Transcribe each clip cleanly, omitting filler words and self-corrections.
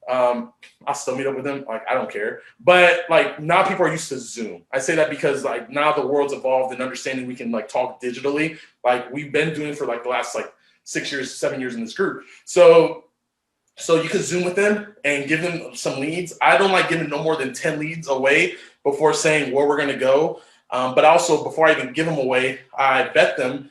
I'll still meet up with them. Like, I don't care. But like now people are used to Zoom. I say that because like now the world's evolved and understanding we can like talk digitally. Like we've been doing it for like the last like 6 years, 7 years in this group. So you can Zoom with them and give them some leads. I don't like giving no more than 10 leads away before saying where we're going to go. But also before I even give them away, I vet them.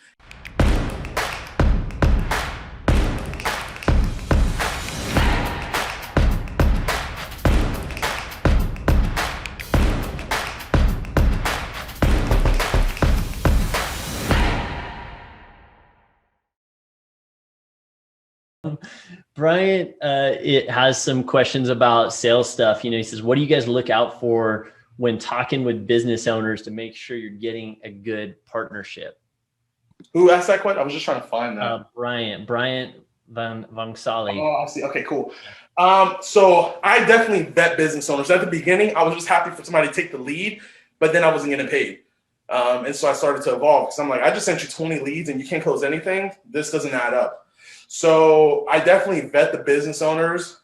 Bryant, it has some questions about sales stuff. He says, what do you guys look out for when talking with business owners to make sure you're getting a good partnership? Who asked that question? I was just trying to find that. Bryant Van Vangsali. Oh, I see. Okay, cool. So I definitely vet business owners. At the beginning, I was just happy for somebody to take the lead, but then I wasn't getting paid. And so I started to evolve because I'm like, I just sent you 20 leads and you can't close anything. This doesn't add up. So I definitely vet the business owners.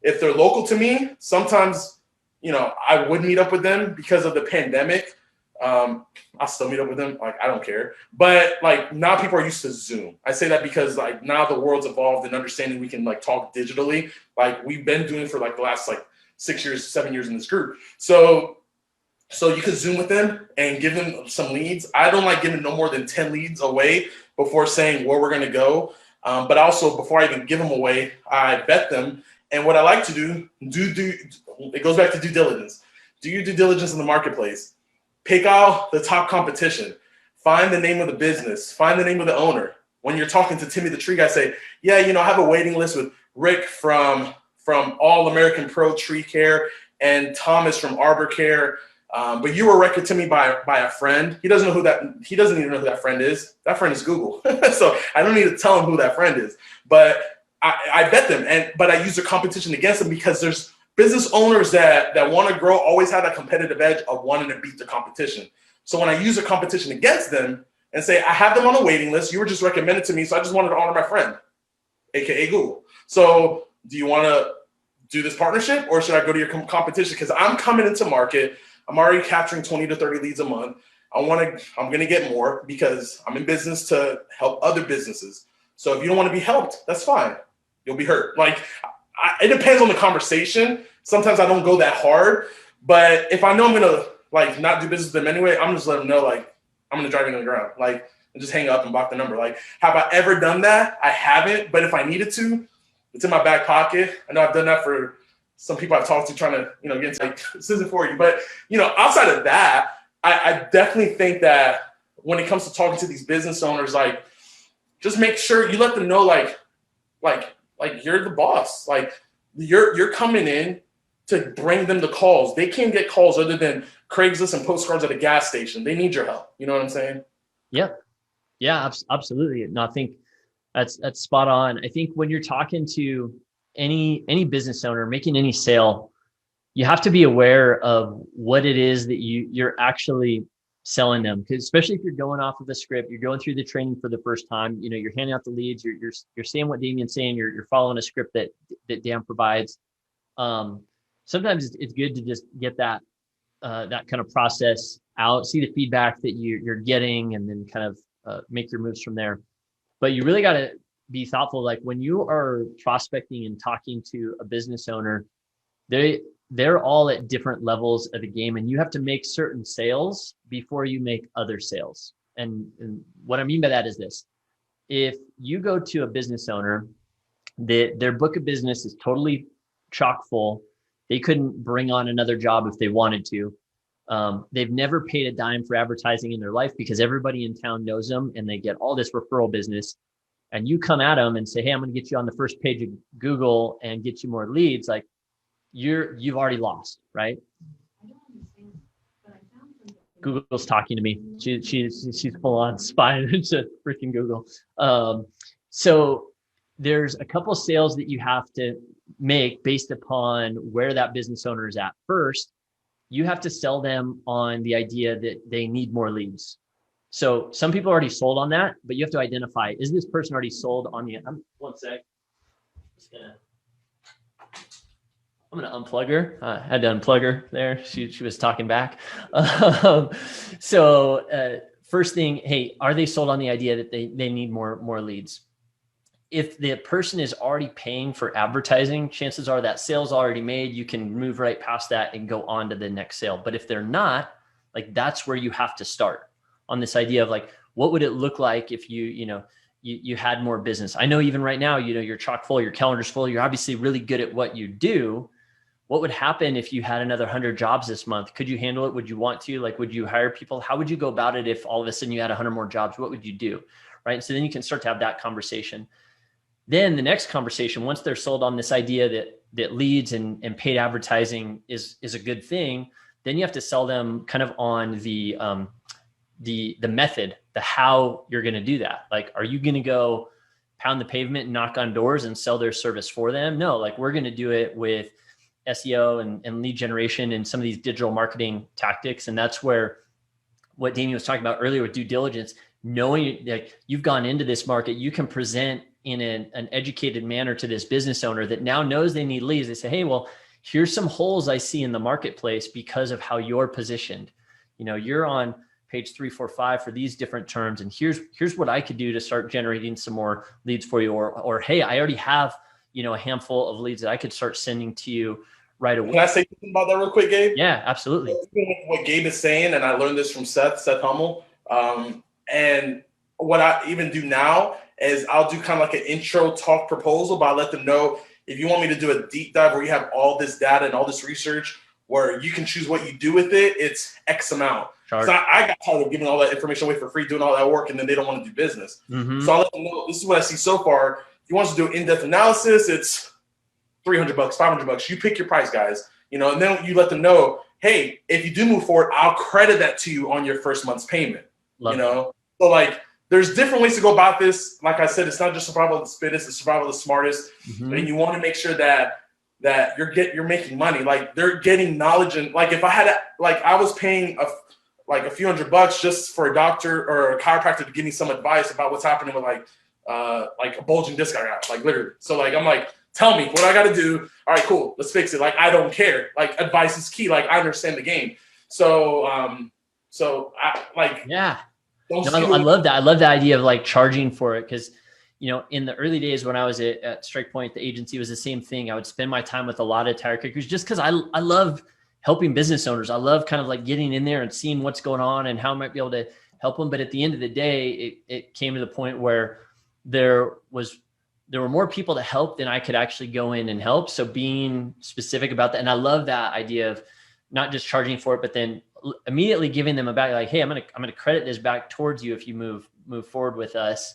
If they're local to me, sometimes, I would meet up with them because of the pandemic. I'll still meet up with them. Like, I don't care. But like now people are used to Zoom. I say that because like now the world's evolved and understanding we can like talk digitally. Like we've been doing it for like the last like 6 years, 7 years in this group. So you can Zoom with them and give them some leads. I don't like giving no more than 10 leads away before saying where we're going to go. But also before I even give them away, I vet them. And what I like to do, it goes back to due diligence. Do your due diligence in the marketplace. Pick out the top competition. Find the name of the business. Find the name of the owner. When you're talking to Timmy the Tree Guy, say, yeah, I have a waiting list with Rick from All American Pro Tree Care and Thomas from Arbor Care. But you were recommended to me by a friend. He doesn't even know who that friend is. That friend is Google. So I don't need to tell him who that friend is. But I vet them, but I use the competition against them because there's business owners that want to grow, always have that competitive edge of wanting to beat the competition. So when I use a competition against them and say, I have them on a waiting list, you were just recommended to me, so I just wanted to honor my friend, AKA Google. So do you want to do this partnership or should I go to your competition? Because I'm coming into market. I'm already capturing 20 to 30 leads a month. I'm going to get more because I'm in business to help other businesses. So if you don't want to be helped, that's fine. You'll be hurt. Like, it depends on the conversation. Sometimes I don't go that hard, but if I know I'm going to like not do business with them anyway, I'm just letting them know, like, I'm going to drive you on the ground, like, and just hang up and block the number. Like, have I ever done that? I haven't, but if I needed to, it's in my back pocket. I know I've done that for some people I've talked to trying to, get into like, this isn't for you. But, outside of that, I definitely think that when it comes to talking to these business owners, like, just make sure you let them know, like you're the boss. Like, you're coming in to bring them the calls. They can't get calls other than Craigslist and postcards at a gas station. They need your help. You know what I'm saying? Yeah, absolutely. And I think that's spot on. I think when you're talking to any business owner making any sale, you have to be aware of what it is that you're actually selling them. Because especially if you're going off of a script, you're going through the training for the first time, you're handing out the leads, you're saying what Damian's saying, you're following a script that Dan provides. Sometimes it's good to just get that kind of process out, see the feedback that you're getting, and then kind of make your moves from there. But you really got to be thoughtful. Like when you are prospecting and talking to a business owner, they're all at different levels of the game, and you have to make certain sales before you make other sales. And what I mean by that is this: if you go to a business owner, their book of business is totally chock full. They couldn't bring on another job if they wanted to. They've never paid a dime for advertising in their life because everybody in town knows them and they get all this referral business. And you come at them and say, hey, I'm going to get you on the first page of Google and get you more leads. Like you've already lost, right? Google's talking to me. She's full on spying into freaking Google. So there's a couple of sales that you have to make based upon where that business owner is at. First, you have to sell them on the idea that they need more leads. So some people are already sold on that, but you have to identify, is this person already sold on the, one sec. Just gonna I'm going to unplug her. I had to unplug her there. She was talking back. Um, First thing, hey, are they sold on the idea that they need more leads? If the person is already paying for advertising, chances are that sale's already made. You can move right past that and go on to the next sale. But if they're not, like, that's where you have to start on this idea of like, what would it look like if you had more business? I know even right now, you're chock full, your calendar's full. You're obviously really good at what you do. What would happen if you had another 100 jobs this month? Could you handle it? Would you want to? Like, would you hire people? How would you go about it if all of a sudden you had 100 more jobs? What would you do? Right. So then you can start to have that conversation. Then the next conversation, once they're sold on this idea that leads and paid advertising is a good thing, then you have to sell them kind of on the method, the how you're going to do that. Like, are you going to go pound the pavement and knock on doors and sell their service for them? No, like, we're going to do it with SEO and lead generation and some of these digital marketing tactics. And that's where what Damian was talking about earlier with due diligence, knowing like you've gone into this market, you can present in an educated manner to this business owner that now knows they need leads. They say, hey, well, here's some holes I see in the marketplace because of how you're positioned. You're on page 3, 4, 5 for these different terms. And here's what I could do to start generating some more leads for you. Or, hey, I already have, a handful of leads that I could start sending to you right away. Can I say something about that real quick, Gabe? Yeah, absolutely. What Gabe is saying, and I learned this from Seth Hummel. And what I even do now is I'll do kind of like an intro talk proposal, but I let them know if you want me to do a deep dive where you have all this data and all this research where you can choose what you do with it, it's X amount. Because I got tired of giving all that information away for free, doing all that work, and then they don't want to do business. Mm-hmm. So I let them know this is what I see so far. If you want us to do in-depth analysis, it's $300, $500. You pick your price, guys. And then you let them know, hey, if you do move forward, I'll credit that to you on your first month's payment. So like, there's different ways to go about this. Like I said, it's not just survival of the fittest, it's survival of the smartest. Mm-hmm. And you want to make sure that you're making money. Like, they're getting knowledge. And like, if I had I was paying a few $100 just for a doctor or a chiropractor to give me some advice about what's happening with like a bulging disc I got, like, literally. So like, I'm like, tell me what I got to do. All right, cool. Let's fix it. Like, I don't care. Like, advice is key. Like, I understand the game. So I like, yeah. No, I love that. I love the idea of like charging for it. Cause in the early days when I was at Strike Point, the agency was the same thing. I would spend my time with a lot of tire kickers just cause I love helping business owners. I love kind of like getting in there and seeing what's going on and how I might be able to help them. But at the end of the day, it came to the point where there were more people to help than I could actually go in and help. So being specific about that. And I love that idea of not just charging for it, but then immediately giving them a back, like, hey, I'm going to credit this back towards you if you move forward with us.